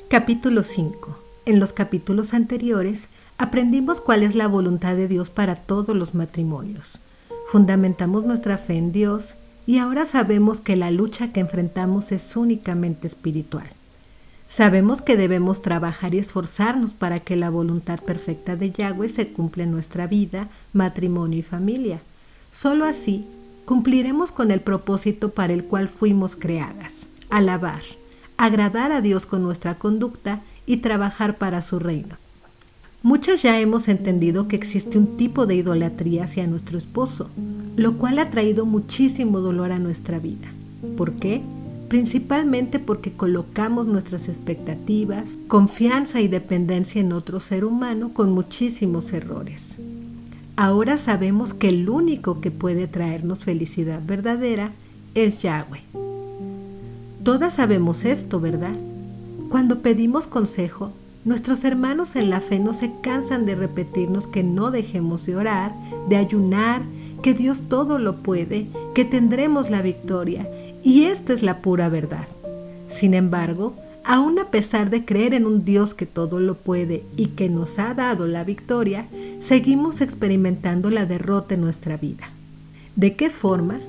Capítulo 5. En los capítulos anteriores aprendimos cuál es la voluntad de Dios para todos los matrimonios. Fundamentamos nuestra fe en Dios y ahora sabemos que la lucha que enfrentamos es únicamente espiritual. Sabemos que debemos trabajar y esforzarnos para que la voluntad perfecta de Yahweh se cumpla en nuestra vida, matrimonio y familia. Solo así cumpliremos con el propósito para el cual fuimos creadas: alabar, agradar a Dios con nuestra conducta y trabajar para su reino. Muchas ya hemos entendido que existe un tipo de idolatría hacia nuestro esposo, lo cual ha traído muchísimo dolor a nuestra vida. ¿Por qué? Principalmente porque colocamos nuestras expectativas, confianza y dependencia en otro ser humano con muchísimos errores. Ahora sabemos que el único que puede traernos felicidad verdadera es Yahweh. Todas sabemos esto, ¿verdad? Cuando pedimos consejo, nuestros hermanos en la fe no se cansan de repetirnos que no dejemos de orar, de ayunar, que Dios todo lo puede, que tendremos la victoria, y esta es la pura verdad. Sin embargo, aun a pesar de creer en un Dios que todo lo puede y que nos ha dado la victoria, seguimos experimentando la derrota en nuestra vida. ¿De qué forma?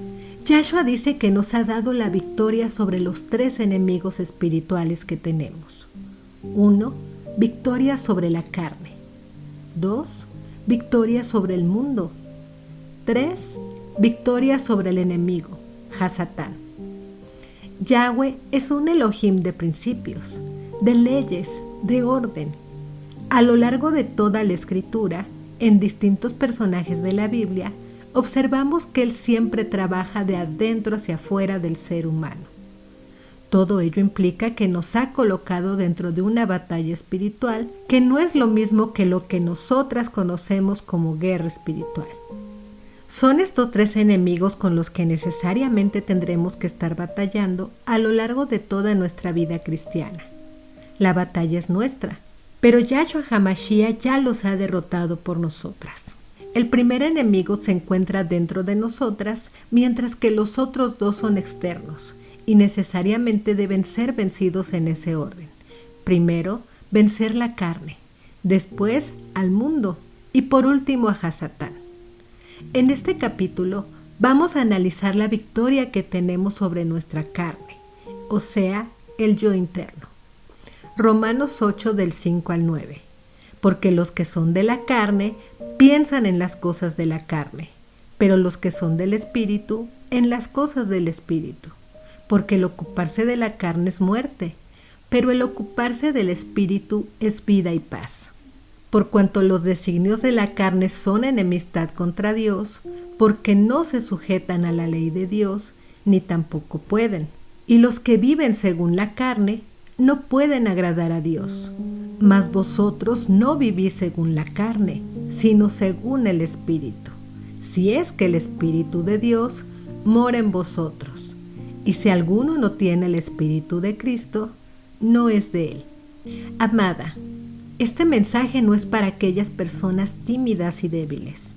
Yahshua dice que nos ha dado la victoria sobre los 3 enemigos espirituales que tenemos. 1. Victoria sobre la carne. 2. Victoria sobre el mundo. 3. Victoria sobre el enemigo, Hasatán. Yahweh es un Elohim de principios, de leyes, de orden. A lo largo de toda la Escritura, en distintos personajes de la Biblia, observamos que Él siempre trabaja de adentro hacia afuera del ser humano. Todo ello implica que nos ha colocado dentro de una batalla espiritual que no es lo mismo que lo que nosotras conocemos como guerra espiritual. Son estos 3 enemigos con los que necesariamente tendremos que estar batallando a lo largo de toda nuestra vida cristiana. La batalla es nuestra, pero Yahshua HaMashiach ya los ha derrotado por nosotras. El primer enemigo se encuentra dentro de nosotras, mientras que los otros 2 son externos y necesariamente deben ser vencidos en ese orden. Primero, vencer la carne, después al mundo y por último a Hasatán. En este capítulo vamos a analizar la victoria que tenemos sobre nuestra carne, o sea, el yo interno. Romanos 8 del 5 al 9. Porque los que son de la carne piensan en las cosas de la carne, pero los que son del Espíritu en las cosas del Espíritu. Porque el ocuparse de la carne es muerte, pero el ocuparse del Espíritu es vida y paz. Por cuanto los designios de la carne son enemistad contra Dios, porque no se sujetan a la ley de Dios, ni tampoco pueden. Y los que viven según la carne no pueden agradar a Dios. Mas vosotros no vivís según la carne, sino según el Espíritu, si es que el Espíritu de Dios mora en vosotros. Y si alguno no tiene el Espíritu de Cristo, no es de él. Amada, este mensaje no es para aquellas personas tímidas y débiles.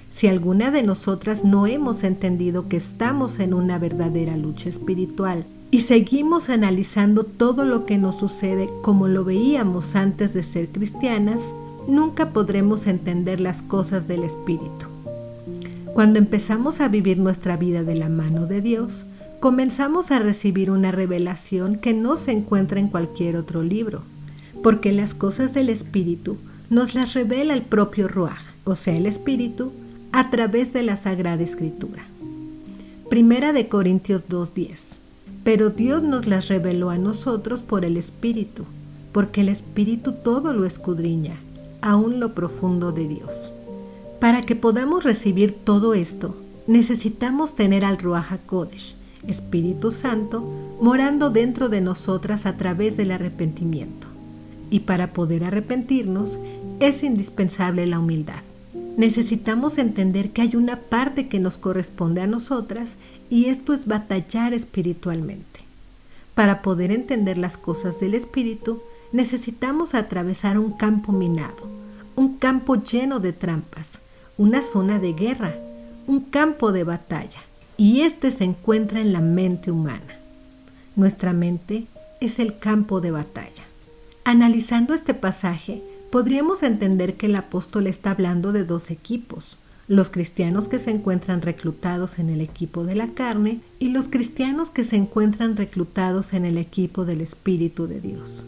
Si alguna de nosotras no hemos entendido que estamos en una verdadera lucha espiritual y seguimos analizando todo lo que nos sucede como lo veíamos antes de ser cristianas, nunca podremos entender las cosas del Espíritu. Cuando empezamos a vivir nuestra vida de la mano de Dios, comenzamos a recibir una revelación que no se encuentra en cualquier otro libro, porque las cosas del Espíritu nos las revela el propio Ruaj, o sea, el Espíritu, a través de la Sagrada Escritura. Primera de Corintios 2:10. Pero Dios nos las reveló a nosotros por el Espíritu, porque el Espíritu todo lo escudriña, aún lo profundo de Dios. Para que podamos recibir todo esto, necesitamos tener al Ruaj HaKodesh, Espíritu Santo, morando dentro de nosotras a través del arrepentimiento. Y para poder arrepentirnos, es indispensable la humildad. Necesitamos entender que hay una parte que nos corresponde a nosotras y esto es batallar espiritualmente. Para poder entender las cosas del Espíritu, necesitamos atravesar un campo minado, un campo lleno de trampas, una zona de guerra, un campo de batalla, y este se encuentra en la mente humana. Nuestra mente es el campo de batalla. Analizando este pasaje, podríamos entender que el apóstol está hablando de dos equipos: los cristianos que se encuentran reclutados en el equipo de la carne y los cristianos que se encuentran reclutados en el equipo del Espíritu de Dios.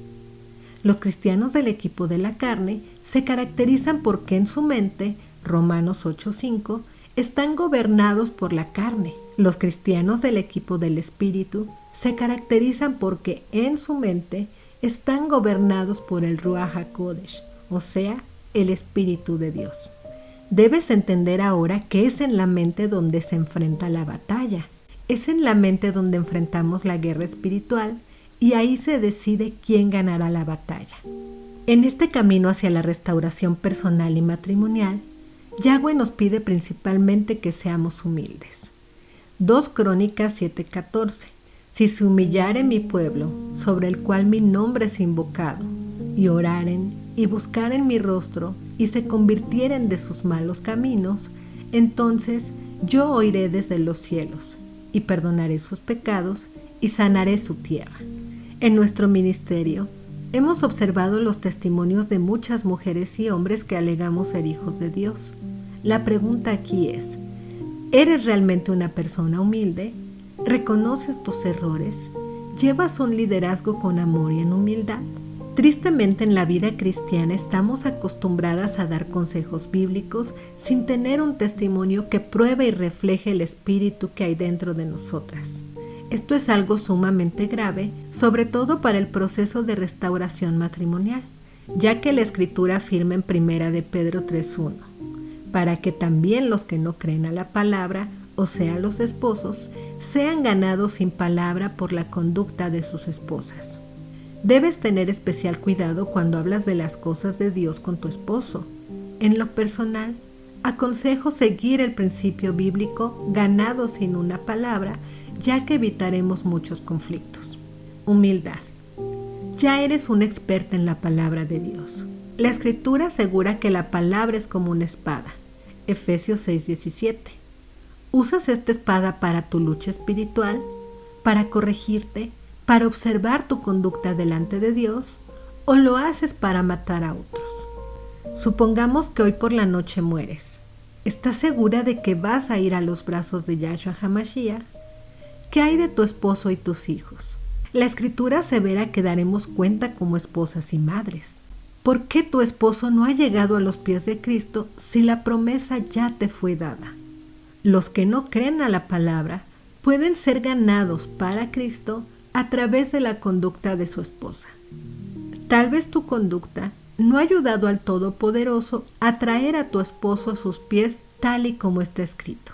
Los cristianos del equipo de la carne se caracterizan porque en su mente, Romanos 8:5, están gobernados por la carne. Los cristianos del equipo del Espíritu se caracterizan porque en su mente están gobernados por el Ruach HaKodesh, o sea, el Espíritu de Dios. Debes entender ahora que es en la mente donde se enfrenta la batalla. Es en la mente donde enfrentamos la guerra espiritual y ahí se decide quién ganará la batalla. En este camino hacia la restauración personal y matrimonial, Yahweh nos pide principalmente que seamos humildes. 2 Crónicas 7:14. Si se humillare mi pueblo, sobre el cual mi nombre es invocado, y oraren y buscaren mi rostro, y se convirtieren de sus malos caminos, entonces yo oiré desde los cielos, y perdonaré sus pecados, y sanaré su tierra. En nuestro ministerio, hemos observado los testimonios de muchas mujeres y hombres que alegamos ser hijos de Dios. La pregunta aquí es: ¿eres realmente una persona humilde? ¿Reconoces tus errores? ¿Llevas un liderazgo con amor y en humildad? Tristemente, en la vida cristiana estamos acostumbradas a dar consejos bíblicos sin tener un testimonio que pruebe y refleje el espíritu que hay dentro de nosotras. Esto es algo sumamente grave, sobre todo para el proceso de restauración matrimonial, ya que la Escritura afirma en 1 de Pedro 3:1, para que también los que no creen a la palabra, o sea, los esposos, sean ganados sin palabra por la conducta de sus esposas. Debes tener especial cuidado cuando hablas de las cosas de Dios con tu esposo. En lo personal, aconsejo seguir el principio bíblico ganado sin una palabra, ya que evitaremos muchos conflictos. Humildad. Ya eres una experta en la palabra de Dios. La Escritura asegura que la palabra es como una espada. Efesios 6:17. ¿Usas esta espada para tu lucha espiritual, para corregirte, para observar tu conducta delante de Dios, o lo haces para matar a otros? Supongamos que hoy por la noche mueres. ¿Estás segura de que vas a ir a los brazos de Yahshua HaMashiach? ¿Qué hay de tu esposo y tus hijos? La Escritura asevera que daremos cuenta como esposas y madres. ¿Por qué tu esposo no ha llegado a los pies de Cristo si la promesa ya te fue dada? Los que no creen a la palabra pueden ser ganados para Cristo a través de la conducta de su esposa. Tal vez tu conducta no ha ayudado al Todopoderoso a traer a tu esposo a sus pies tal y como está escrito.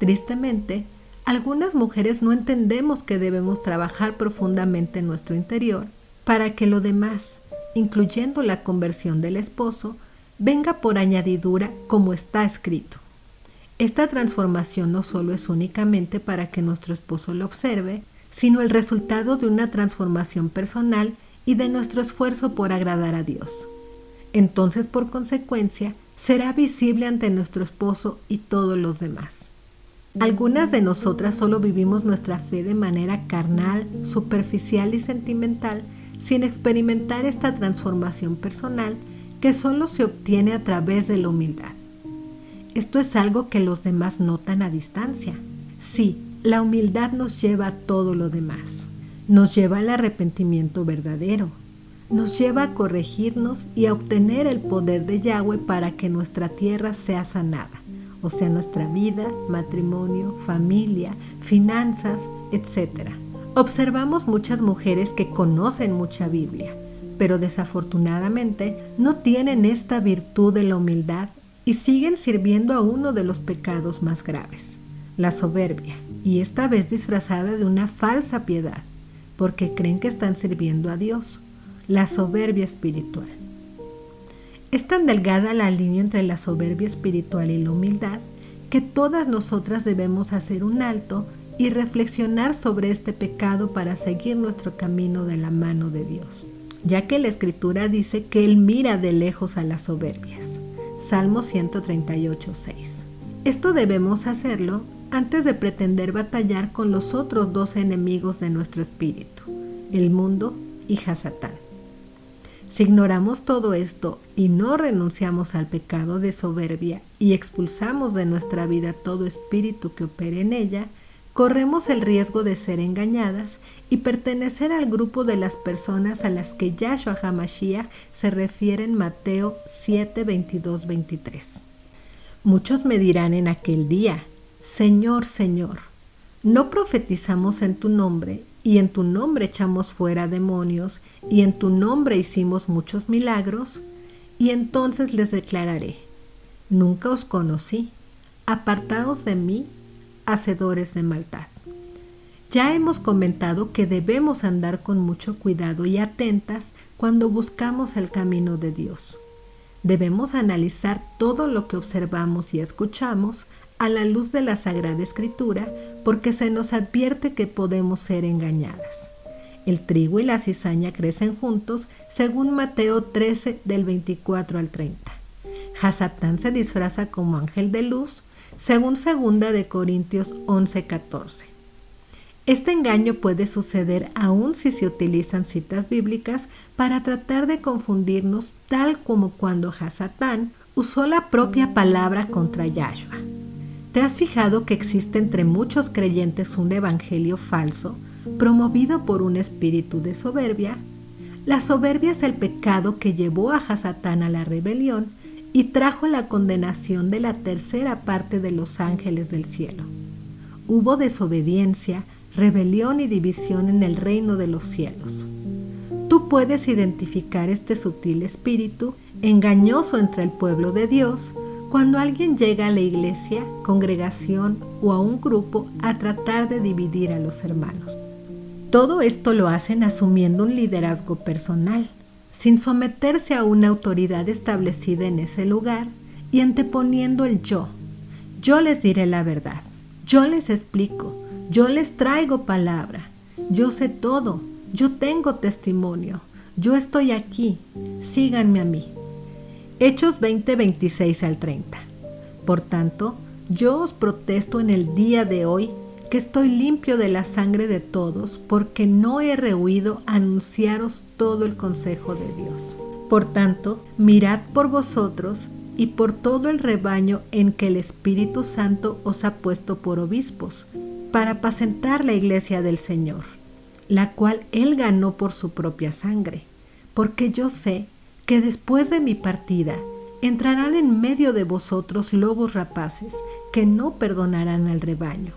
Tristemente, algunas mujeres no entendemos que debemos trabajar profundamente en nuestro interior para que lo demás, incluyendo la conversión del esposo, venga por añadidura como está escrito. Esta transformación no solo es únicamente para que nuestro esposo lo observe, sino el resultado de una transformación personal y de nuestro esfuerzo por agradar a Dios. Entonces, por consecuencia, será visible ante nuestro esposo y todos los demás. Algunas de nosotras solo vivimos nuestra fe de manera carnal, superficial y sentimental, sin experimentar esta transformación personal que solo se obtiene a través de la humildad. Esto es algo que los demás notan a distancia. Sí, la humildad nos lleva a todo lo demás. Nos lleva al arrepentimiento verdadero. Nos lleva a corregirnos y a obtener el poder de Yahweh para que nuestra tierra sea sanada, o sea, nuestra vida, matrimonio, familia, finanzas, etc. Observamos muchas mujeres que conocen mucha Biblia, pero desafortunadamente no tienen esta virtud de la humildad y siguen sirviendo a uno de los pecados más graves, la soberbia, y esta vez disfrazada de una falsa piedad, porque creen que están sirviendo a Dios, la soberbia espiritual. Es tan delgada la línea entre la soberbia espiritual y la humildad que todas nosotras debemos hacer un alto y reflexionar sobre este pecado para seguir nuestro camino de la mano de Dios, ya que la Escritura dice que Él mira de lejos a las soberbias. Salmo 138:6. Esto debemos hacerlo antes de pretender batallar con los otros dos enemigos de nuestro espíritu, el mundo y Hasatán. Si ignoramos todo esto y no renunciamos al pecado de soberbia y expulsamos de nuestra vida todo espíritu que opere en ella, corremos el riesgo de ser engañadas y pertenecer al grupo de las personas a las que Yahshua HaMashiach se refiere en Mateo 7, 22, 23. Muchos me dirán en aquel día: Señor, Señor, ¿no profetizamos en tu nombre, y en tu nombre echamos fuera demonios, y en tu nombre hicimos muchos milagros? Y entonces les declararé: nunca os conocí, apartaos de mí, hacedores de maldad. Ya hemos comentado que debemos andar con mucho cuidado y atentas cuando buscamos el camino de Dios. Debemos analizar todo lo que observamos y escuchamos a la luz de la Sagrada Escritura, porque se nos advierte que podemos ser engañadas. El trigo y la cizaña crecen juntos, según Mateo 13, del 24 al 30. Hasatán se disfraza como ángel de luz, según 2 de Corintios 11, 14. Este engaño puede suceder aun si se utilizan citas bíblicas para tratar de confundirnos, tal como cuando Hasatán usó la propia palabra contra Yahshua. ¿Te has fijado que existe entre muchos creyentes un evangelio falso, promovido por un espíritu de soberbia? La soberbia es el pecado que llevó a Hasatán a la rebelión y trajo la condenación de la tercera parte de los ángeles del cielo. Hubo desobediencia, rebelión y división en el reino de los cielos. Tú puedes identificar este sutil espíritu engañoso entre el pueblo de Dios cuando alguien llega a la iglesia, congregación o a un grupo a tratar de dividir a los hermanos. Todo esto lo hacen asumiendo un liderazgo personal, sin someterse a una autoridad establecida en ese lugar y anteponiendo el yo. Yo les diré la verdad, yo les explico, yo les traigo palabra, yo sé todo, yo tengo testimonio, yo estoy aquí, síganme a mí. Hechos 20, 26 al 30. Por tanto, yo os protesto en el día de hoy que estoy limpio de la sangre de todos, porque no he rehuido anunciaros todo el consejo de Dios. Por tanto, mirad por vosotros y por todo el rebaño en que el Espíritu Santo os ha puesto por obispos, para apacentar la iglesia del Señor, la cual Él ganó por su propia sangre, porque yo sé que después de mi partida entrarán en medio de vosotros lobos rapaces que no perdonarán al rebaño.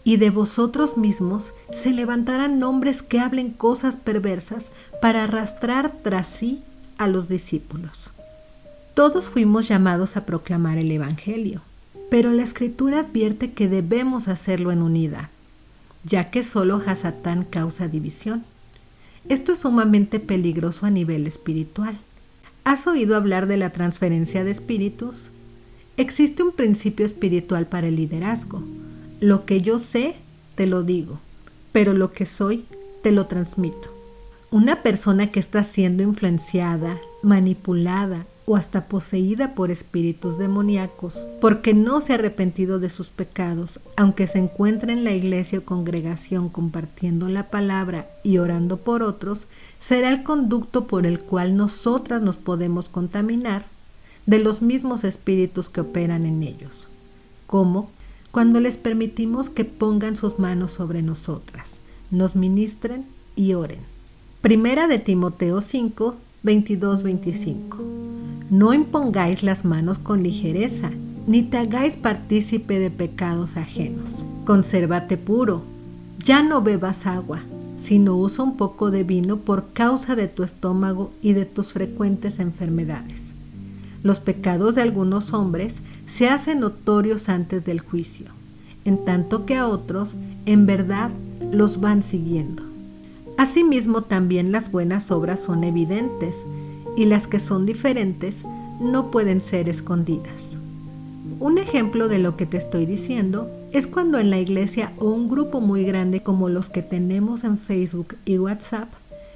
Y de vosotros mismos se levantarán hombres que hablen cosas perversas para arrastrar tras sí a los discípulos. Todos fuimos llamados a proclamar el Evangelio, pero la Escritura advierte que debemos hacerlo en unidad, ya que solo Hasatán causa división. Esto es sumamente peligroso a nivel espiritual. ¿Has oído hablar de la transferencia de espíritus? Existe un principio espiritual para el liderazgo. Lo que yo sé, te lo digo, pero lo que soy, te lo transmito. Una persona que está siendo influenciada, manipulada o hasta poseída por espíritus demoníacos, porque no se ha arrepentido de sus pecados, aunque se encuentra en la iglesia o congregación compartiendo la palabra y orando por otros, será el conducto por el cual nosotras nos podemos contaminar de los mismos espíritus que operan en ellos. ¿Cómo? Cuando les permitimos que pongan sus manos sobre nosotras, nos ministren y oren. Primera de Timoteo 5, 22-25. No impongáis las manos con ligereza, ni te hagáis partícipe de pecados ajenos. Consérvate puro, ya no bebas agua, sino usa un poco de vino por causa de tu estómago y de tus frecuentes enfermedades. Los pecados de algunos hombres se hacen notorios antes del juicio, en tanto que a otros, en verdad, los van siguiendo. Asimismo, también las buenas obras son evidentes, y las que son diferentes no pueden ser escondidas. Un ejemplo de lo que te estoy diciendo es cuando en la iglesia o un grupo muy grande como los que tenemos en Facebook y WhatsApp,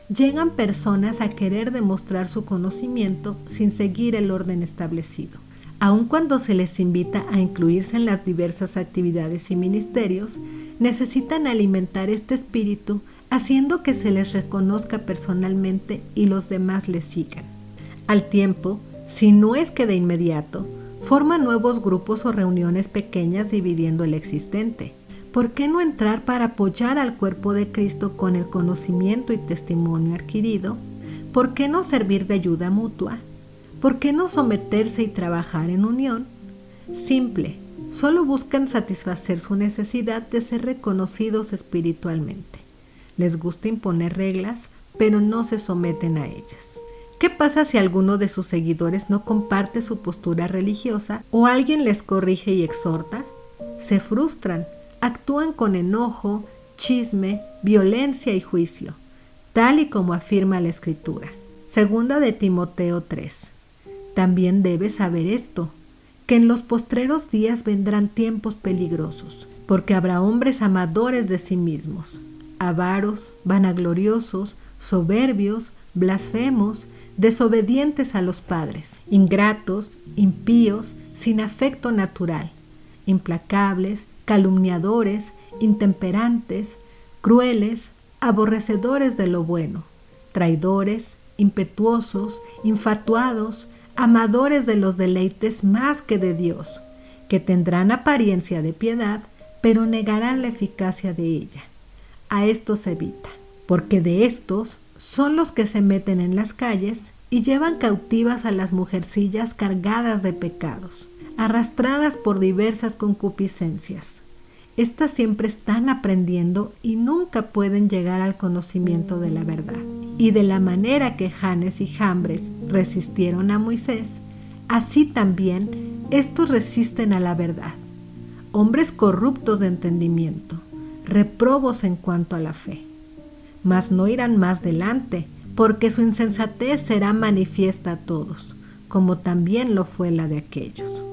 llegan personas a querer demostrar su conocimiento sin seguir el orden establecido. Aun cuando se les invita a incluirse en las diversas actividades y ministerios, necesitan alimentar este espíritu haciendo que se les reconozca personalmente y los demás les sigan. Al tiempo, si no es que de inmediato, forman nuevos grupos o reuniones pequeñas dividiendo el existente. ¿Por qué no entrar para apoyar al cuerpo de Cristo con el conocimiento y testimonio adquirido? ¿Por qué no servir de ayuda mutua? ¿Por qué no someterse y trabajar en unión? Simple, solo buscan satisfacer su necesidad de ser reconocidos espiritualmente. Les gusta imponer reglas, pero no se someten a ellas. ¿Qué pasa si alguno de sus seguidores no comparte su postura religiosa o alguien les corrige y exhorta? Se frustran, actúan con enojo, chisme, violencia y juicio, tal y como afirma la Escritura. Segunda de Timoteo 3. También debes saber esto, que en los postreros días vendrán tiempos peligrosos, porque habrá hombres amadores de sí mismos, avaros, vanagloriosos, soberbios, blasfemos, desobedientes a los padres, ingratos, impíos, sin afecto natural, implacables, calumniadores, intemperantes, crueles, aborrecedores de lo bueno, traidores, impetuosos, infatuados, amadores de los deleites más que de Dios, que tendrán apariencia de piedad, pero negarán la eficacia de ella. A estos evita, porque de estos son los que se meten en las calles y llevan cautivas a las mujercillas cargadas de pecados, arrastradas por diversas concupiscencias. Estas siempre están aprendiendo y nunca pueden llegar al conocimiento de la verdad. Y de la manera que Janes y Jambres resistieron a Moisés, así también estos resisten a la verdad. Hombres corruptos de entendimiento, reprobos en cuanto a la fe. Mas no irán más delante, porque su insensatez será manifiesta a todos, como también lo fue la de aquellos.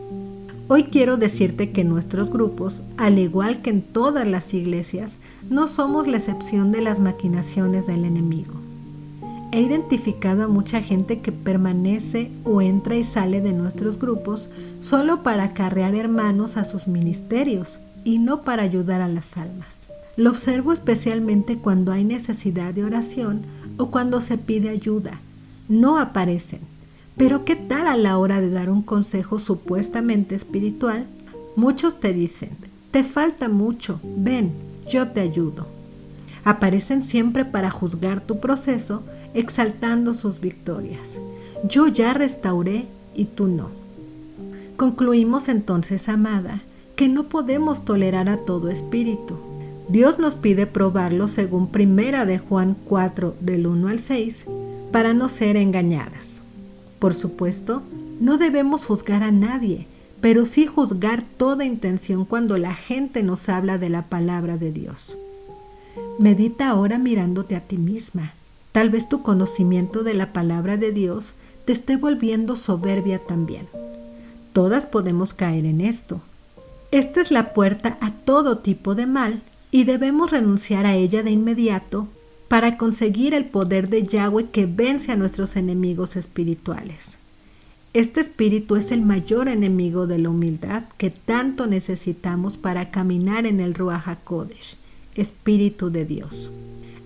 Hoy quiero decirte que nuestros grupos, al igual que en todas las iglesias, no somos la excepción de las maquinaciones del enemigo. He identificado a mucha gente que permanece o entra y sale de nuestros grupos solo para acarrear hermanos a sus ministerios y no para ayudar a las almas. Lo observo especialmente cuando hay necesidad de oración o cuando se pide ayuda. No aparecen. Pero ¿qué tal a la hora de dar un consejo supuestamente espiritual? Muchos te dicen, te falta mucho, ven, yo te ayudo. Aparecen siempre para juzgar tu proceso, exaltando sus victorias. Yo ya restauré y tú no. Concluimos entonces, amada, que no podemos tolerar a todo espíritu. Dios nos pide probarlo según 1 de Juan 4, del 1 al 6, para no ser engañadas. Por supuesto, no debemos juzgar a nadie, pero sí juzgar toda intención cuando la gente nos habla de la palabra de Dios. Medita ahora mirándote a ti misma. Tal vez tu conocimiento de la palabra de Dios te esté volviendo soberbia también. Todas podemos caer en esto. Esta es la puerta a todo tipo de mal y debemos renunciar a ella de inmediato para conseguir el poder de Yahweh que vence a nuestros enemigos espirituales. Este espíritu es el mayor enemigo de la humildad que tanto necesitamos para caminar en el Ruach HaKodesh, Espíritu de Dios.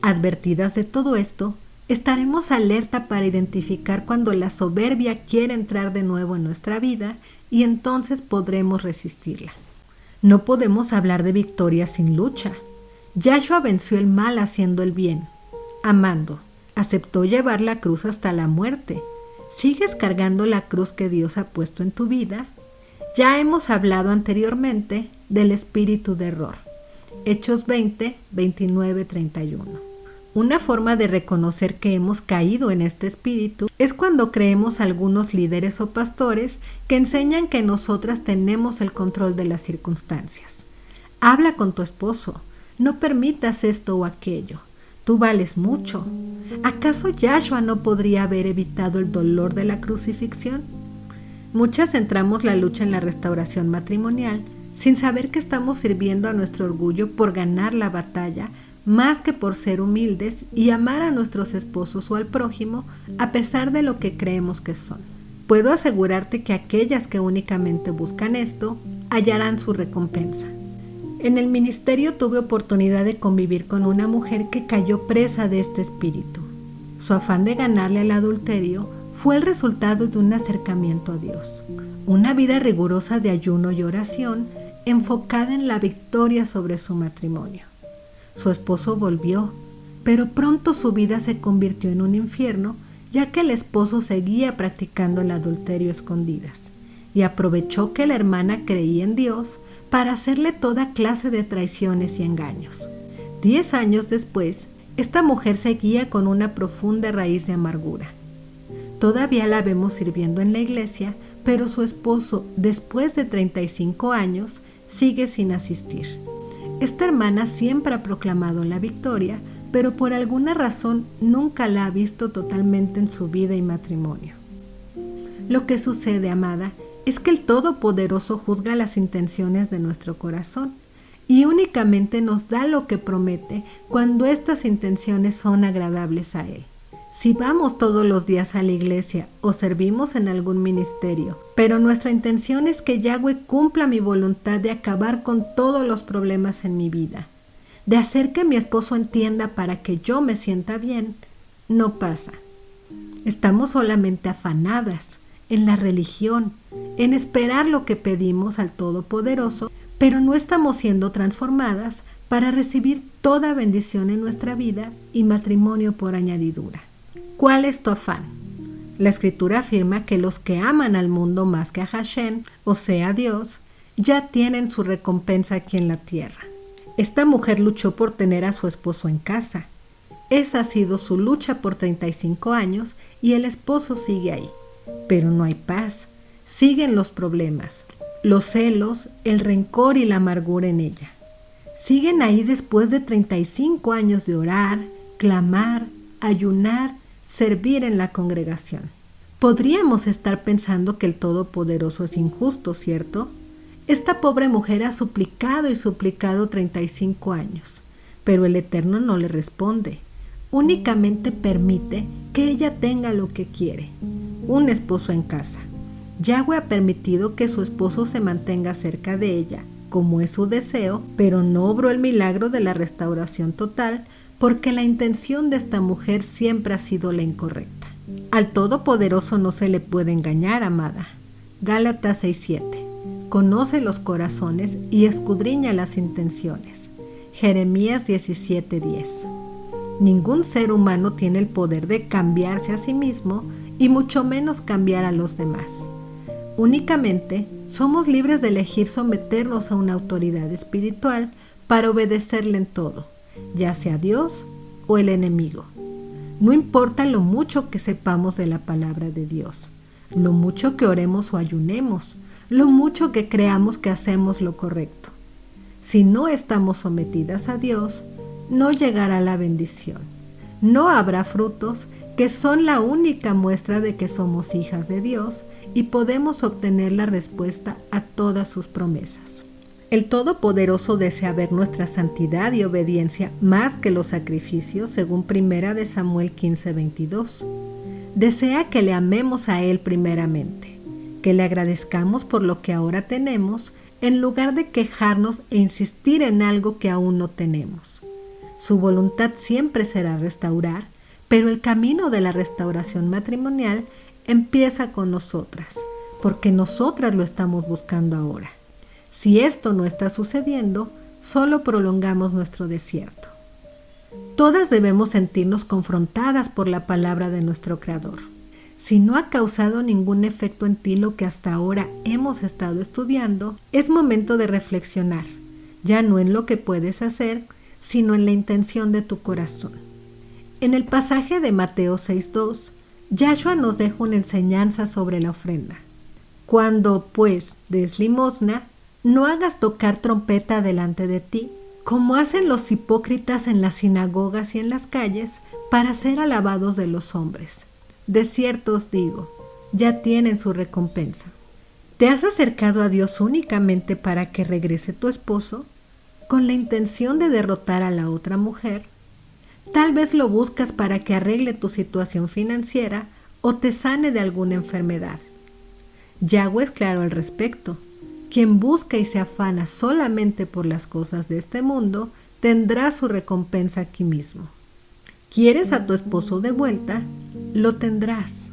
Advertidas de todo esto, estaremos alerta para identificar cuando la soberbia quiere entrar de nuevo en nuestra vida y entonces podremos resistirla. No podemos hablar de victoria sin lucha. Yahshua venció el mal haciendo el bien, amando, aceptó llevar la cruz hasta la muerte. ¿Sigues cargando la cruz que Dios ha puesto en tu vida? Ya hemos hablado anteriormente del espíritu de error. Hechos 20, 29, 31. Una forma de reconocer que hemos caído en este espíritu es cuando creemos algunos líderes o pastores que enseñan que nosotras tenemos el control de las circunstancias. Habla con tu esposo, no permitas esto o aquello. Tú vales mucho. ¿Acaso Yahshua no podría haber evitado el dolor de la crucifixión? Muchas centramos la lucha en la restauración matrimonial sin saber que estamos sirviendo a nuestro orgullo por ganar la batalla más que por ser humildes y amar a nuestros esposos o al prójimo a pesar de lo que creemos que son. Puedo asegurarte que aquellas que únicamente buscan esto hallarán su recompensa. En el ministerio tuve oportunidad de convivir con una mujer que cayó presa de este espíritu. Su afán de ganarle al adulterio fue el resultado de un acercamiento a Dios, una vida rigurosa de ayuno y oración enfocada en la victoria sobre su matrimonio. Su esposo volvió, pero pronto su vida se convirtió en un infierno, ya que el esposo seguía practicando el adulterio a escondidas y aprovechó que la hermana creía en Dios para hacerle toda clase de traiciones y engaños. 10 años después, esta mujer seguía con una profunda raíz de amargura. Todavía la vemos sirviendo en la iglesia, pero su esposo, después de 35 años, sigue sin asistir. Esta hermana siempre ha proclamado la victoria, pero por alguna razón nunca la ha visto totalmente en su vida y matrimonio. Lo que sucede, amada, es que el Todopoderoso juzga las intenciones de nuestro corazón y únicamente nos da lo que promete cuando estas intenciones son agradables a Él. Si vamos todos los días a la iglesia o servimos en algún ministerio, pero nuestra intención es que Yahweh cumpla mi voluntad de acabar con todos los problemas en mi vida, de hacer que mi esposo entienda para que yo me sienta bien, no pasa. Estamos solamente afanadas en la religión, en esperar lo que pedimos al Todopoderoso, pero no estamos siendo transformadas para recibir toda bendición en nuestra vida y matrimonio por añadidura. ¿Cuál es tu afán? La Escritura afirma que los que aman al mundo más que a Hashem, o sea Dios, ya tienen su recompensa aquí en la tierra. Esta mujer luchó por tener a su esposo en casa. Esa ha sido su lucha por 35 años y el esposo sigue ahí. Pero no hay paz, siguen los problemas, los celos, el rencor y la amargura en ella. Siguen ahí después de 35 años de orar, clamar, ayunar, servir en la congregación. Podríamos estar pensando que el Todopoderoso es injusto, ¿cierto? Esta pobre mujer ha suplicado y suplicado 35 años, pero el Eterno no le responde. Únicamente permite que ella tenga lo que quiere, un esposo en casa. Yahweh ha permitido que su esposo se mantenga cerca de ella, como es su deseo, pero no obró el milagro de la restauración total, porque la intención de esta mujer siempre ha sido la incorrecta. Al Todopoderoso no se le puede engañar, amada. Gálatas 6:7. Conoce los corazones y escudriña las intenciones. Jeremías 17:10. Ningún ser humano tiene el poder de cambiarse a sí mismo y mucho menos cambiar a los demás. Únicamente somos libres de elegir someternos a una autoridad espiritual para obedecerle en todo, ya sea Dios o el enemigo. No importa lo mucho que sepamos de la palabra de Dios, lo mucho que oremos o ayunemos, lo mucho que creamos que hacemos lo correcto. Si no estamos sometidas a Dios, no llegará la bendición. No habrá frutos, que son la única muestra de que somos hijas de Dios y podemos obtener la respuesta a todas sus promesas. El Todopoderoso desea ver nuestra santidad y obediencia más que los sacrificios, según 1 Samuel 15:22. Desea que le amemos a Él primeramente, que le agradezcamos por lo que ahora tenemos, en lugar de quejarnos e insistir en algo que aún no tenemos. Su voluntad siempre será restaurar, pero el camino de la restauración matrimonial empieza con nosotras, porque nosotras lo estamos buscando ahora. Si esto no está sucediendo, solo prolongamos nuestro desierto. Todas debemos sentirnos confrontadas por la palabra de nuestro Creador. Si no ha causado ningún efecto en ti lo que hasta ahora hemos estado estudiando, es momento de reflexionar, ya no en lo que puedes hacer, sino en la intención de tu corazón. En el pasaje de Mateo 6:2, Yahshua nos deja una enseñanza sobre la ofrenda. Cuando, pues, des limosna, no hagas tocar trompeta delante de ti, como hacen los hipócritas en las sinagogas y en las calles, para ser alabados de los hombres. De cierto os digo, ya tienen su recompensa. ¿Te has acercado a Dios únicamente para que regrese tu esposo, con la intención de derrotar a la otra mujer? Tal vez lo buscas para que arregle tu situación financiera o te sane de alguna enfermedad. Yahweh es claro al respecto. Quien busca y se afana solamente por las cosas de este mundo, tendrá su recompensa aquí mismo. ¿Quieres a tu esposo de vuelta? Lo tendrás.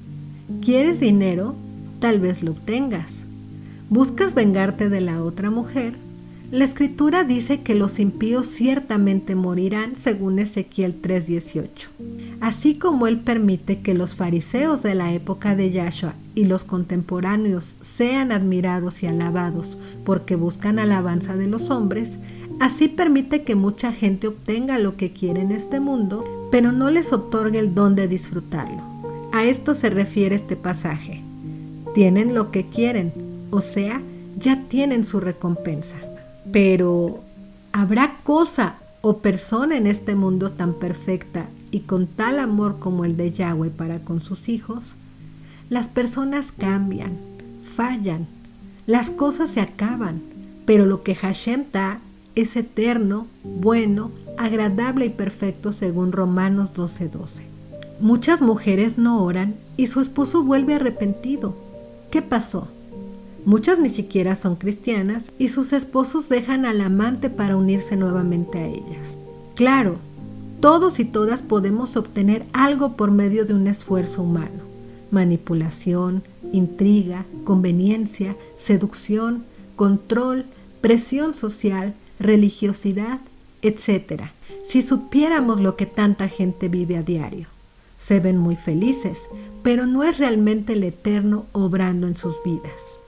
¿Quieres dinero? Tal vez lo obtengas. ¿Buscas vengarte de la otra mujer? La Escritura dice que los impíos ciertamente morirán, según Ezequiel 3:18. Así como Él permite que los fariseos de la época de Yahshua y los contemporáneos sean admirados y alabados porque buscan alabanza de los hombres, así permite que mucha gente obtenga lo que quiere en este mundo, pero no les otorga el don de disfrutarlo. A esto se refiere este pasaje. Tienen lo que quieren, o sea, ya tienen su recompensa. Pero, ¿habrá cosa o persona en este mundo tan perfecta y con tal amor como el de Yahweh para con sus hijos? Las personas cambian, fallan, las cosas se acaban, pero lo que Hashem da es eterno, bueno, agradable y perfecto según Romanos 12:12. Muchas mujeres no oran y su esposo vuelve arrepentido. ¿Qué pasó? Muchas ni siquiera son cristianas y sus esposos dejan al amante para unirse nuevamente a ellas. Claro, todos y todas podemos obtener algo por medio de un esfuerzo humano. Manipulación, intriga, conveniencia, seducción, control, presión social, religiosidad, etc. Si supiéramos lo que tanta gente vive a diario. Se ven muy felices, pero no es realmente el Eterno obrando en sus vidas.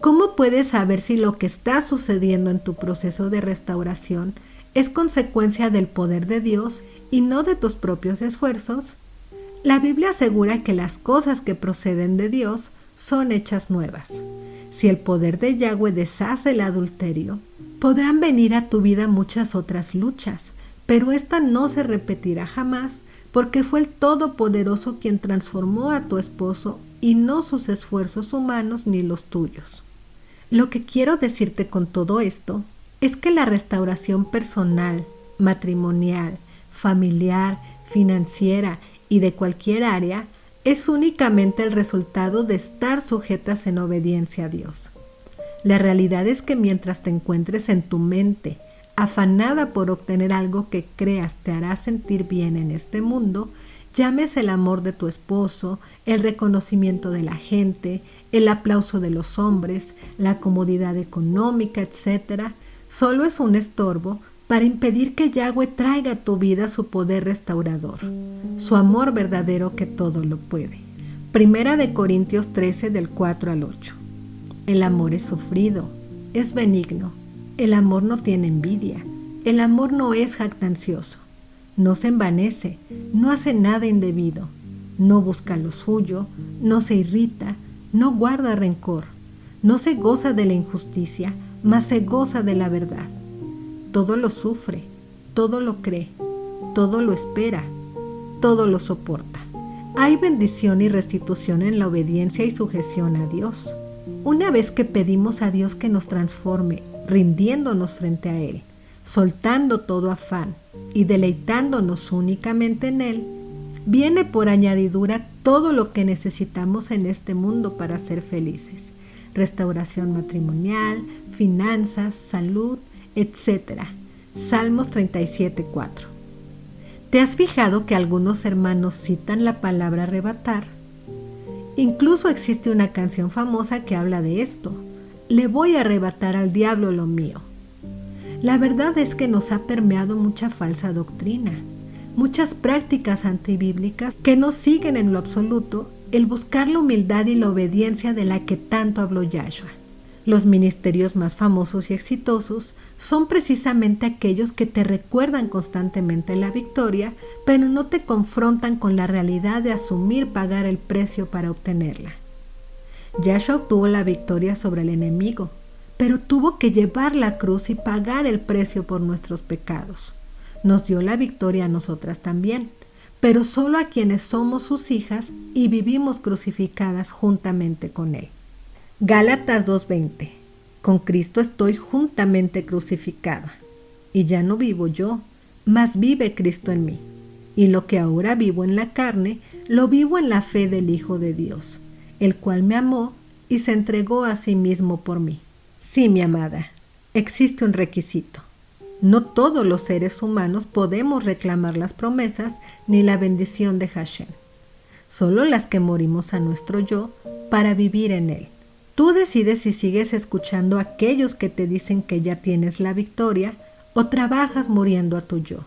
¿Cómo puedes saber si lo que está sucediendo en tu proceso de restauración es consecuencia del poder de Dios y no de tus propios esfuerzos? La Biblia asegura que las cosas que proceden de Dios son hechas nuevas. Si el poder de Yahweh deshace el adulterio, podrán venir a tu vida muchas otras luchas, pero esta no se repetirá jamás porque fue el Todopoderoso quien transformó a tu esposo y no sus esfuerzos humanos ni los tuyos. Lo que quiero decirte con todo esto es que la restauración personal, matrimonial, familiar, financiera y de cualquier área es únicamente el resultado de estar sujetas en obediencia a Dios. La realidad es que mientras te encuentres en tu mente, afanada por obtener algo que creas te hará sentir bien en este mundo, llames el amor de tu esposo, el reconocimiento de la gente, el aplauso de los hombres, la comodidad económica, etc., solo es un estorbo para impedir que Yahweh traiga a tu vida su poder restaurador, su amor verdadero que todo lo puede. Primera de Corintios 13, del 4 al 8. El amor es sufrido, es benigno, el amor no tiene envidia, el amor no es jactancioso. No se envanece, no hace nada indebido, no busca lo suyo, no se irrita, no guarda rencor, no se goza de la injusticia, mas se goza de la verdad. Todo lo sufre, todo lo cree, todo lo espera, todo lo soporta. Hay bendición y restitución en la obediencia y sujeción a Dios. Una vez que pedimos a Dios que nos transforme, rindiéndonos frente a Él, soltando todo afán y deleitándonos únicamente en Él, viene por añadidura todo lo que necesitamos en este mundo para ser felices. Restauración matrimonial, finanzas, salud, etc. Salmos 37:4. ¿Te has fijado que algunos hermanos citan la palabra arrebatar? Incluso existe una canción famosa que habla de esto. Le voy a arrebatar al diablo lo mío. La verdad es que nos ha permeado mucha falsa doctrina, muchas prácticas antibíblicas que no siguen en lo absoluto el buscar la humildad y la obediencia de la que tanto habló Yahshua. Los ministerios más famosos y exitosos son precisamente aquellos que te recuerdan constantemente la victoria, pero no te confrontan con la realidad de asumir pagar el precio para obtenerla. Yahshua obtuvo la victoria sobre el enemigo, pero tuvo que llevar la cruz y pagar el precio por nuestros pecados. Nos dio la victoria a nosotras también, pero solo a quienes somos sus hijas y vivimos crucificadas juntamente con Él. Gálatas 2:20. Con Cristo estoy juntamente crucificada, y ya no vivo yo, mas vive Cristo en mí. Y lo que ahora vivo en la carne, lo vivo en la fe del Hijo de Dios, el cual me amó y se entregó a sí mismo por mí. Sí, mi amada, existe un requisito. No todos los seres humanos podemos reclamar las promesas ni la bendición de Hashem. Solo las que morimos a nuestro yo para vivir en él. Tú decides si sigues escuchando a aquellos que te dicen que ya tienes la victoria o trabajas muriendo a tu yo,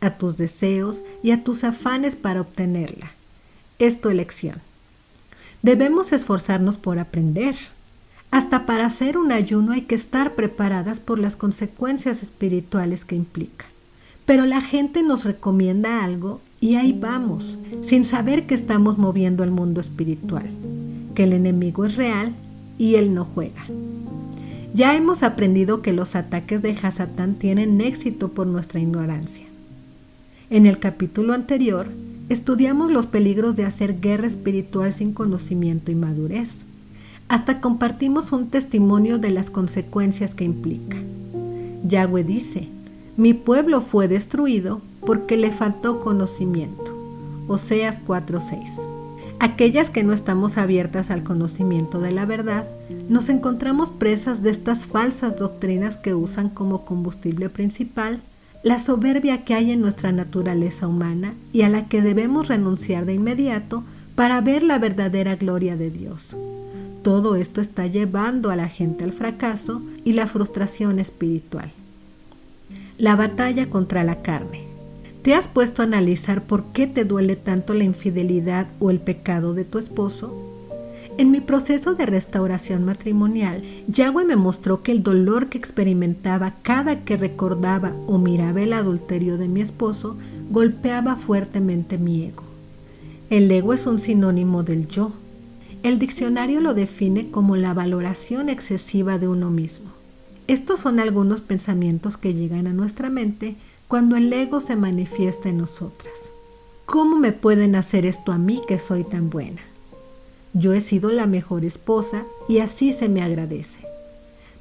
a tus deseos y a tus afanes para obtenerla. Es tu elección. Debemos esforzarnos por aprender. Hasta para hacer un ayuno hay que estar preparadas por las consecuencias espirituales que implica. Pero la gente nos recomienda algo y ahí vamos, sin saber que estamos moviendo el mundo espiritual, que el enemigo es real y él no juega. Ya hemos aprendido que los ataques de Hasatán tienen éxito por nuestra ignorancia. En el capítulo anterior, estudiamos los peligros de hacer guerra espiritual sin conocimiento y madurez. Hasta compartimos un testimonio de las consecuencias que implica. Yahweh dice, mi pueblo fue destruido porque le faltó conocimiento. Oseas 4:6. Aquellas que no estamos abiertas al conocimiento de la verdad, nos encontramos presas de estas falsas doctrinas que usan como combustible principal la soberbia que hay en nuestra naturaleza humana y a la que debemos renunciar de inmediato para ver la verdadera gloria de Dios. Todo esto está llevando a la gente al fracaso y la frustración espiritual. La batalla contra la carne. ¿Te has puesto a analizar por qué te duele tanto la infidelidad o el pecado de tu esposo? En mi proceso de restauración matrimonial, Yahweh me mostró que el dolor que experimentaba cada que recordaba o miraba el adulterio de mi esposo golpeaba fuertemente mi ego. El ego es un sinónimo del yo. El diccionario lo define como la valoración excesiva de uno mismo. Estos son algunos pensamientos que llegan a nuestra mente cuando el ego se manifiesta en nosotras. ¿Cómo me pueden hacer esto a mí que soy tan buena? Yo he sido la mejor esposa y así se me agradece.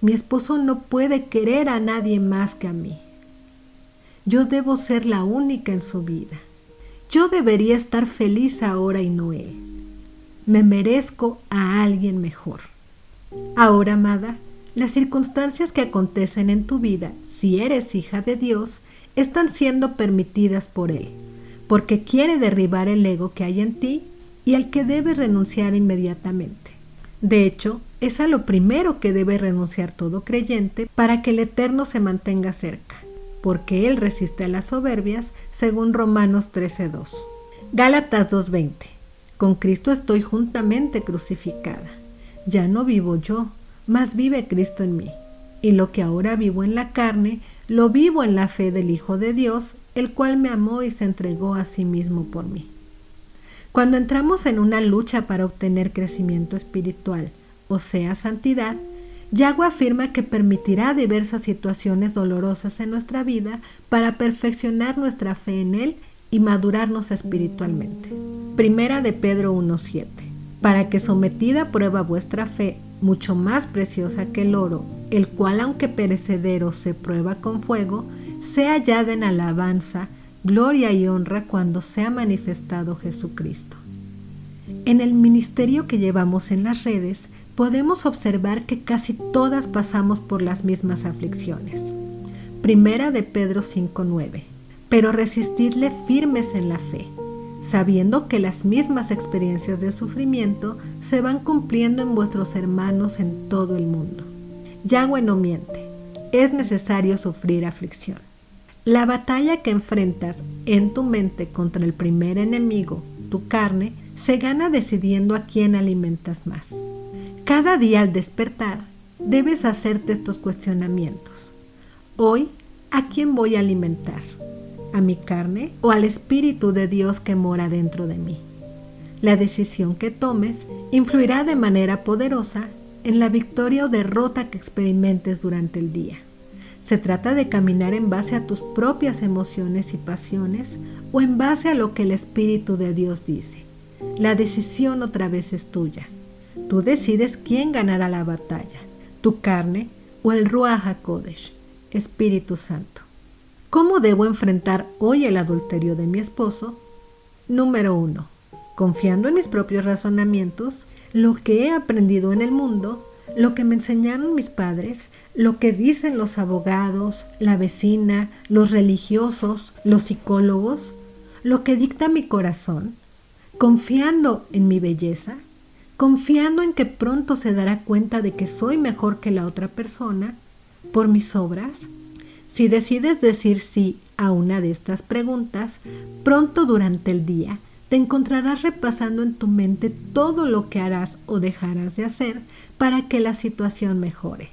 Mi esposo no puede querer a nadie más que a mí. Yo debo ser la única en su vida. Yo debería estar feliz ahora y no él. Me merezco a alguien mejor. Ahora, amada, las circunstancias que acontecen en tu vida, si eres hija de Dios, están siendo permitidas por Él, porque quiere derribar el ego que hay en ti y al que debes renunciar inmediatamente. De hecho, es a lo primero que debe renunciar todo creyente para que el Eterno se mantenga cerca, porque Él resiste a las soberbias, según Romanos 13:2. Gálatas 2:20. Con Cristo estoy juntamente crucificada. Ya no vivo yo, mas vive Cristo en mí. Y lo que ahora vivo en la carne, lo vivo en la fe del Hijo de Dios, el cual me amó y se entregó a sí mismo por mí. Cuando entramos en una lucha para obtener crecimiento espiritual, o sea, santidad, Yahweh afirma que permitirá diversas situaciones dolorosas en nuestra vida para perfeccionar nuestra fe en Él y madurarnos espiritualmente. Primera de Pedro 1:7. Para que sometida a prueba vuestra fe, mucho más preciosa que el oro, el cual aunque perecedero se prueba con fuego, sea hallada en alabanza, gloria y honra cuando sea manifestado Jesucristo. En el ministerio que llevamos en las redes, podemos observar que casi todas pasamos por las mismas aflicciones. Primera de Pedro 5:9. Pero resistidle firmes en la fe, sabiendo que las mismas experiencias de sufrimiento se van cumpliendo en vuestros hermanos en todo el mundo. Yahweh no miente, es necesario sufrir aflicción. La batalla que enfrentas en tu mente contra el primer enemigo, tu carne, se gana decidiendo a quién alimentas más. Cada día al despertar, debes hacerte estos cuestionamientos. Hoy, ¿a quién voy a alimentar? ¿A mi carne o al Espíritu de Dios que mora dentro de mí? La decisión que tomes influirá de manera poderosa en la victoria o derrota que experimentes durante el día. Se trata de caminar en base a tus propias emociones y pasiones o en base a lo que el Espíritu de Dios dice. La decisión otra vez es tuya. Tú decides quién ganará la batalla, tu carne o el Ruach HaKodesh, Espíritu Santo. ¿Cómo debo enfrentar hoy el adulterio de mi esposo? Número 1. Confiando en mis propios razonamientos, lo que he aprendido en el mundo, lo que me enseñaron mis padres, lo que dicen los abogados, la vecina, los religiosos, los psicólogos, lo que dicta mi corazón, confiando en mi belleza, confiando en que pronto se dará cuenta de que soy mejor que la otra persona por mis obras. Si decides decir sí a una de estas preguntas, pronto durante el día te encontrarás repasando en tu mente todo lo que harás o dejarás de hacer para que la situación mejore.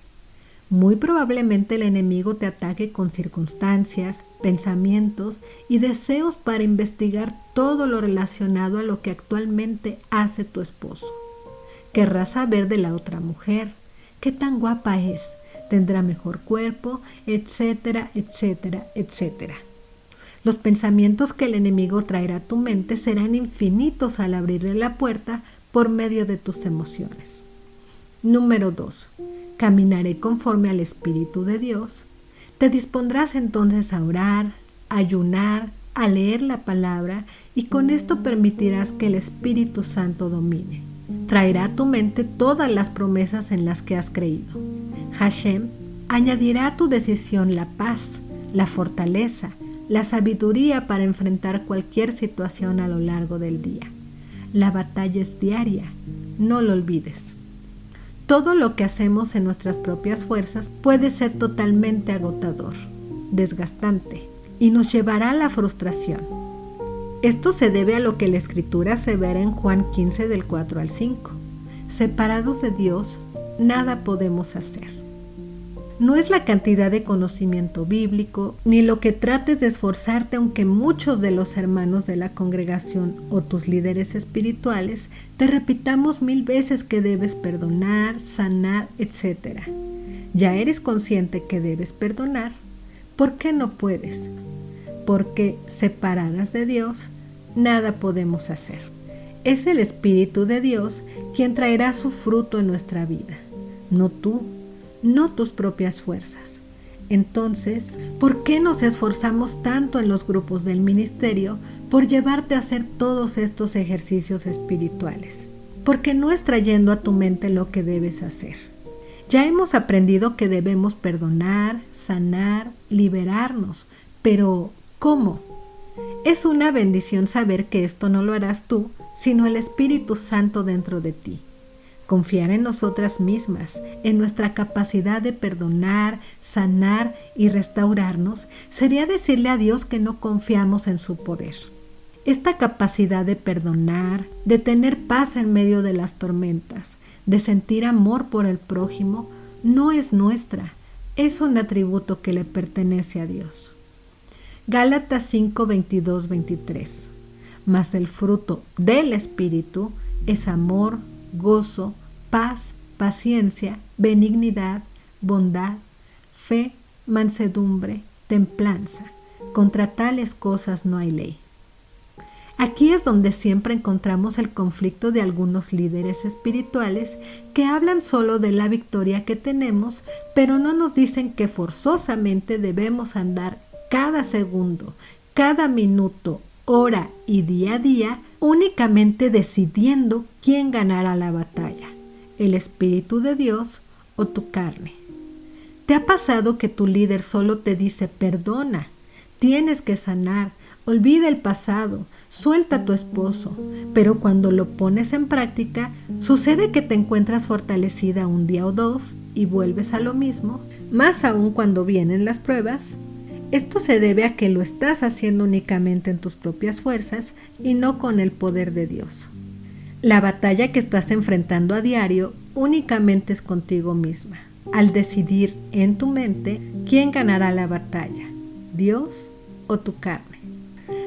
Muy probablemente el enemigo te ataque con circunstancias, pensamientos y deseos para investigar todo lo relacionado a lo que actualmente hace tu esposo. Querrás saber de la otra mujer, qué tan guapa es, tendrá mejor cuerpo, etcétera, etcétera, etcétera. Los pensamientos que el enemigo traerá a tu mente serán infinitos al abrirle la puerta por medio de tus emociones. Número 2. Caminaré conforme al Espíritu de Dios. Te dispondrás entonces a orar, a ayunar, a leer la palabra y con esto permitirás que el Espíritu Santo domine. Traerá a tu mente todas las promesas en las que has creído. Hashem añadirá a tu decisión la paz, la fortaleza, la sabiduría para enfrentar cualquier situación a lo largo del día. La batalla es diaria, no lo olvides. Todo lo que hacemos en nuestras propias fuerzas puede ser totalmente agotador, desgastante y nos llevará a la frustración. Esto se debe a lo que la Escritura asevera en Juan 15 del 4 al 5. Separados de Dios, nada podemos hacer. No es la cantidad de conocimiento bíblico, ni lo que trates de esforzarte, aunque muchos de los hermanos de la congregación o tus líderes espirituales te repitamos 1000 veces que debes perdonar, sanar, etc. ¿Ya eres consciente que debes perdonar? ¿Por qué no puedes? Porque separadas de Dios, nada podemos hacer. Es el Espíritu de Dios quien traerá su fruto en nuestra vida, no tú. No tus propias fuerzas. Entonces, ¿por qué nos esforzamos tanto en los grupos del ministerio por llevarte a hacer todos estos ejercicios espirituales? Porque no es trayendo a tu mente lo que debes hacer. Ya hemos aprendido que debemos perdonar, sanar, liberarnos, pero ¿cómo? Es una bendición saber que esto no lo harás tú, sino el Espíritu Santo dentro de ti. Confiar en nosotras mismas, en nuestra capacidad de perdonar, sanar y restaurarnos, sería decirle a Dios que no confiamos en su poder. Esta capacidad de perdonar, de tener paz en medio de las tormentas, de sentir amor por el prójimo, no es nuestra, es un atributo que le pertenece a Dios. Gálatas 5, 22, 23. Mas el fruto del Espíritu es amor, gozo, paz, paciencia, benignidad, bondad, fe, mansedumbre, templanza. Contra tales cosas no hay ley. Aquí es donde siempre encontramos el conflicto de algunos líderes espirituales que hablan solo de la victoria que tenemos, pero no nos dicen que forzosamente debemos andar cada segundo, cada minuto, hora y día a día únicamente decidiendo quién ganará la batalla, el Espíritu de Dios o tu carne. ¿Te ha pasado que tu líder solo te dice perdona, tienes que sanar, olvida el pasado, suelta a tu esposo, pero cuando lo pones en práctica, sucede que te encuentras fortalecida un día o dos y vuelves a lo mismo, más aún cuando vienen las pruebas? Esto se debe a que lo estás haciendo únicamente en tus propias fuerzas y no con el poder de Dios. La batalla que estás enfrentando a diario únicamente es contigo misma, al decidir en tu mente quién ganará la batalla, Dios o tu carne.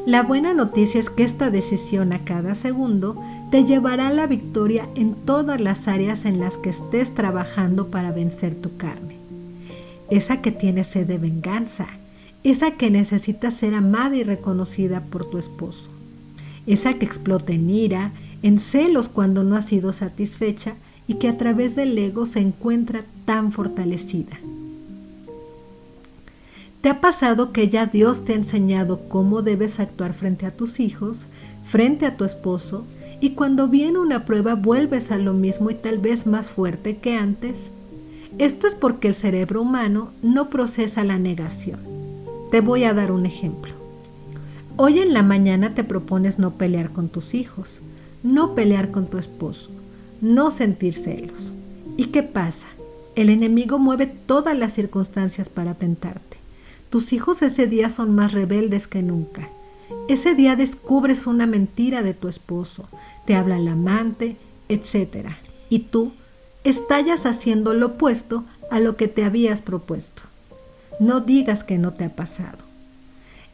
La buena noticia es que esta decisión a cada segundo te llevará a la victoria en todas las áreas en las que estés trabajando para vencer tu carne. Esa que tiene sed de venganza, esa que necesita ser amada y reconocida por tu esposo, esa que explota en ira, en celos cuando no ha sido satisfecha y que a través del ego se encuentra tan fortalecida. ¿Te ha pasado que ya Dios te ha enseñado cómo debes actuar frente a tus hijos, frente a tu esposo, y cuando viene una prueba vuelves a lo mismo y tal vez más fuerte que antes. Esto es porque el cerebro humano no procesa la negación. Te voy a dar un ejemplo. Hoy en la mañana te propones no pelear con tus hijos, no pelear con tu esposo, no sentir celos. ¿Y qué pasa? El enemigo mueve todas las circunstancias para tentarte. Tus hijos ese día son más rebeldes que nunca. Ese día descubres una mentira de tu esposo, te habla el amante, etc. Y tú estallas haciendo lo opuesto a lo que te habías propuesto. No digas que no te ha pasado.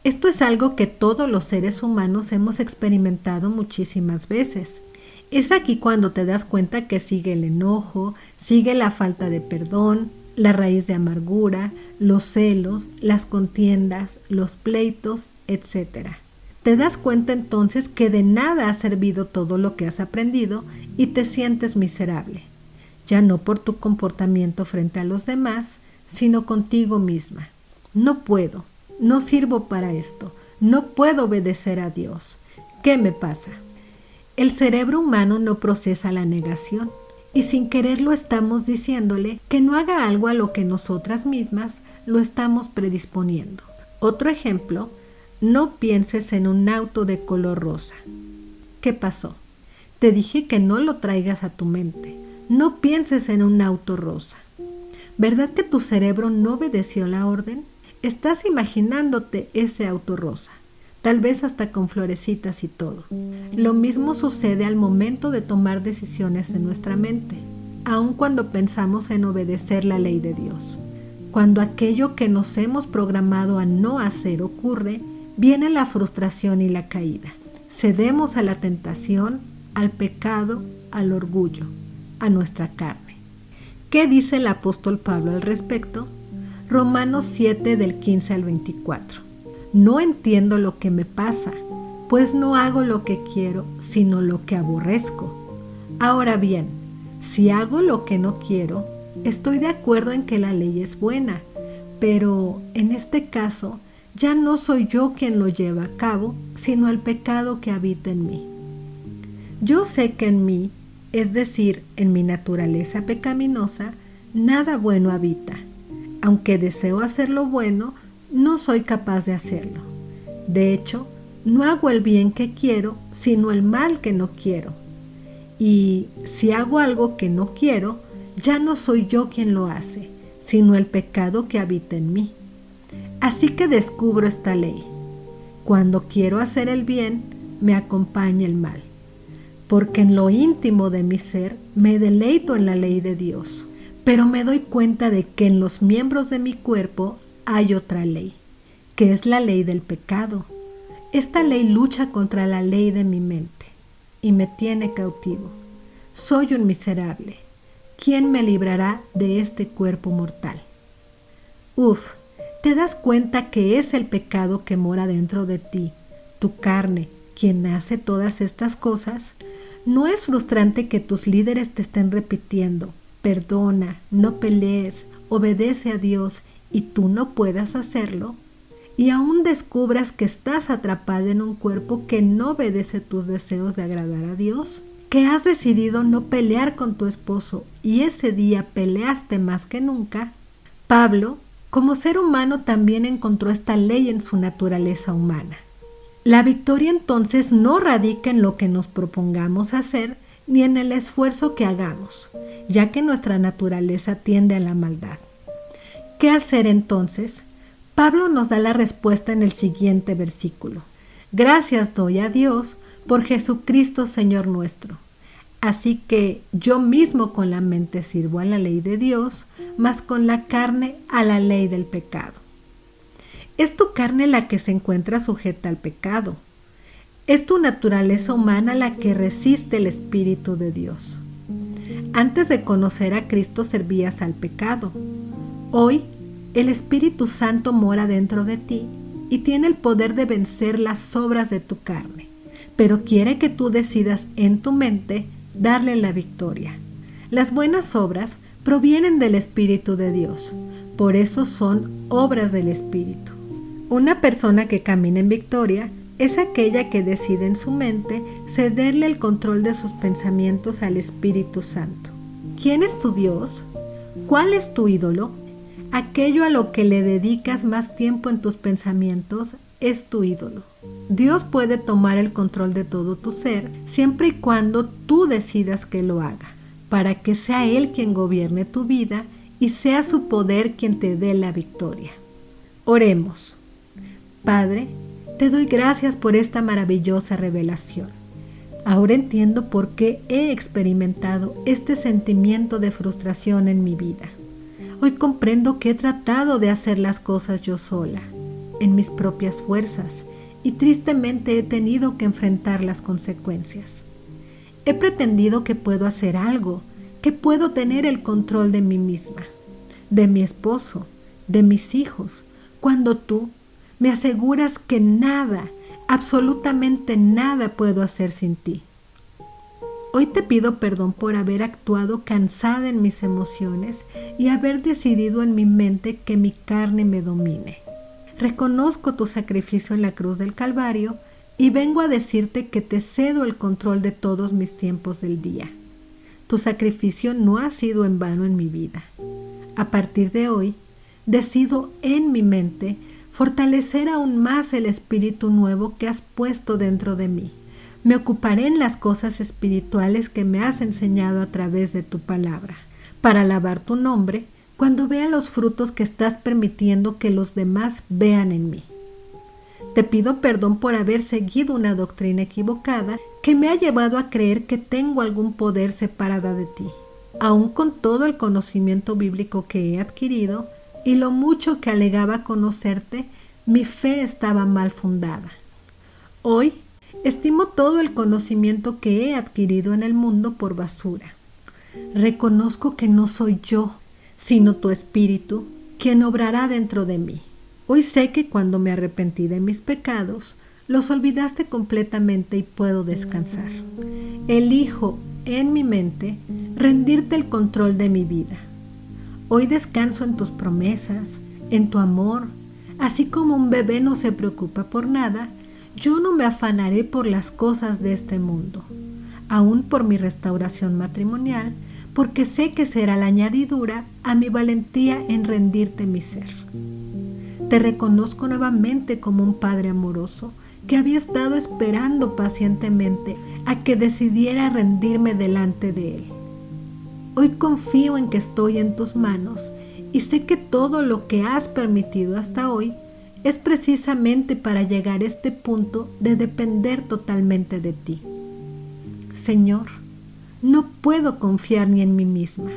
Esto es algo que todos los seres humanos hemos experimentado muchísimas veces. Es aquí cuando te das cuenta que sigue el enojo, sigue la falta de perdón, la raíz de amargura, los celos, las contiendas, los pleitos, etc. Te das cuenta entonces que de nada ha servido todo lo que has aprendido y te sientes miserable, ya no por tu comportamiento frente a los demás, sino contigo misma. No puedo, no sirvo para esto, no puedo obedecer a Dios. ¿Qué me pasa? El cerebro humano no procesa la negación y sin quererlo estamos diciéndole que no haga algo a lo que nosotras mismas lo estamos predisponiendo. Otro ejemplo, no pienses en un auto de color rosa. ¿Qué pasó? Te dije que no lo traigas a tu mente. No pienses en un auto rosa. ¿Verdad que tu cerebro no obedeció la orden? Estás imaginándote ese auto rosa, tal vez hasta con florecitas y todo. Lo mismo sucede al momento de tomar decisiones en nuestra mente, aun cuando pensamos en obedecer la ley de Dios. Cuando aquello que nos hemos programado a no hacer ocurre, viene la frustración y la caída. Cedemos a la tentación, al pecado, al orgullo, a nuestra carne. ¿Qué dice el apóstol Pablo al respecto? Romanos 7 del 15 al 24. No entiendo lo que me pasa, pues no hago lo que quiero, sino lo que aborrezco. Ahora bien, si hago lo que no quiero, estoy de acuerdo en que la ley es buena, pero en este caso ya no soy yo quien lo lleva a cabo, sino el pecado que habita en mí. Yo sé que en mí, es decir, en mi naturaleza pecaminosa, nada bueno habita. Aunque deseo hacer lo bueno, no soy capaz de hacerlo. De hecho, no hago el bien que quiero, sino el mal que no quiero. Y si hago algo que no quiero, ya no soy yo quien lo hace, sino el pecado que habita en mí. Así que descubro esta ley. Cuando quiero hacer el bien, me acompaña el mal. Porque en lo íntimo de mi ser me deleito en la ley de Dios. Pero me doy cuenta de que en los miembros de mi cuerpo hay otra ley, que es la ley del pecado. Esta ley lucha contra la ley de mi mente y me tiene cautivo. Soy un miserable. ¿Quién me librará de este cuerpo mortal? ¿Te das cuenta que es el pecado que mora dentro de ti, tu carne, quien hace todas estas cosas? ¿No es frustrante que tus líderes te estén repitiendo: perdona, no pelees, obedece a Dios, y tú no puedas hacerlo? Y aún descubras que estás atrapada en un cuerpo que no obedece tus deseos de agradar a Dios, que has decidido no pelear con tu esposo y ese día peleaste más que nunca. Pablo, como ser humano, también encontró esta ley en su naturaleza humana. La victoria entonces no radica en lo que nos propongamos hacer, ni en el esfuerzo que hagamos, ya que nuestra naturaleza tiende a la maldad. ¿Qué hacer entonces? Pablo nos da la respuesta en el siguiente versículo. Gracias doy a Dios por Jesucristo Señor nuestro. Así que yo mismo con la mente sirvo a la ley de Dios, mas con la carne a la ley del pecado. Es tu carne la que se encuentra sujeta al pecado. Es tu naturaleza humana la que resiste el Espíritu de Dios. Antes de conocer a Cristo servías al pecado. Hoy, el Espíritu Santo mora dentro de ti y tiene el poder de vencer las obras de tu carne, pero quiere que tú decidas en tu mente darle la victoria. Las buenas obras provienen del Espíritu de Dios, por eso son obras del Espíritu. Una persona que camina en victoria Es aquella que decide en su mente cederle el control de sus pensamientos al Espíritu Santo. ¿Quién es tu Dios? ¿Cuál es tu ídolo? Aquello a lo que le dedicas más tiempo en tus pensamientos es tu ídolo. Dios puede tomar el control de todo tu ser siempre y cuando tú decidas que lo haga, para que sea Él quien gobierne tu vida y sea su poder quien te dé la victoria. Oremos. Padre, te doy gracias por esta maravillosa revelación. Ahora entiendo por qué he experimentado este sentimiento de frustración en mi vida. Hoy comprendo que he tratado de hacer las cosas yo sola, en mis propias fuerzas, y tristemente he tenido que enfrentar las consecuencias. He pretendido que puedo hacer algo, que puedo tener el control de mí misma, de mi esposo, de mis hijos, cuando tú me aseguras que nada, absolutamente nada puedo hacer sin ti. Hoy te pido perdón por haber actuado cansada en mis emociones y haber decidido en mi mente que mi carne me domine. Reconozco tu sacrificio en la cruz del Calvario y vengo a decirte que te cedo el control de todos mis tiempos del día. Tu sacrificio no ha sido en vano en mi vida. A partir de hoy, decido en mi mente fortalecer aún más el espíritu nuevo que has puesto dentro de mí. Me ocuparé en las cosas espirituales que me has enseñado a través de tu palabra, para alabar tu nombre cuando vea los frutos que estás permitiendo que los demás vean en mí. Te pido perdón por haber seguido una doctrina equivocada que me ha llevado a creer que tengo algún poder separada de ti. Aún con todo el conocimiento bíblico que he adquirido y lo mucho que alegaba conocerte, mi fe estaba mal fundada. Hoy estimo todo el conocimiento que he adquirido en el mundo por basura. Reconozco que no soy yo, sino tu espíritu, quien obrará dentro de mí. Hoy sé que cuando me arrepentí de mis pecados, los olvidaste completamente y puedo descansar. Elijo en mi mente rendirte el control de mi vida. Hoy descanso en tus promesas, en tu amor, así como un bebé no se preocupa por nada. Yo no me afanaré por las cosas de este mundo, aún por mi restauración matrimonial, porque sé que será la añadidura a mi valentía en rendirte mi ser. Te reconozco nuevamente como un Padre amoroso que había estado esperando pacientemente a que decidiera rendirme delante de Él. Hoy confío en que estoy en tus manos y sé que todo lo que has permitido hasta hoy es precisamente para llegar a este punto de depender totalmente de ti. Señor, no puedo confiar ni en mí misma.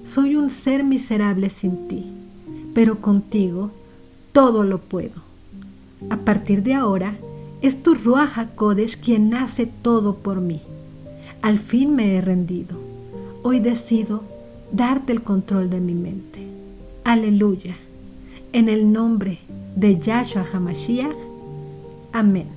Soy un ser miserable sin ti, pero contigo todo lo puedo. A partir de ahora, es tu Ruach HaKodesh quien hace todo por mí. Al fin me he rendido. Hoy decido darte el control de mi mente. Aleluya. En el nombre de Yahshua HaMashiach. Amén.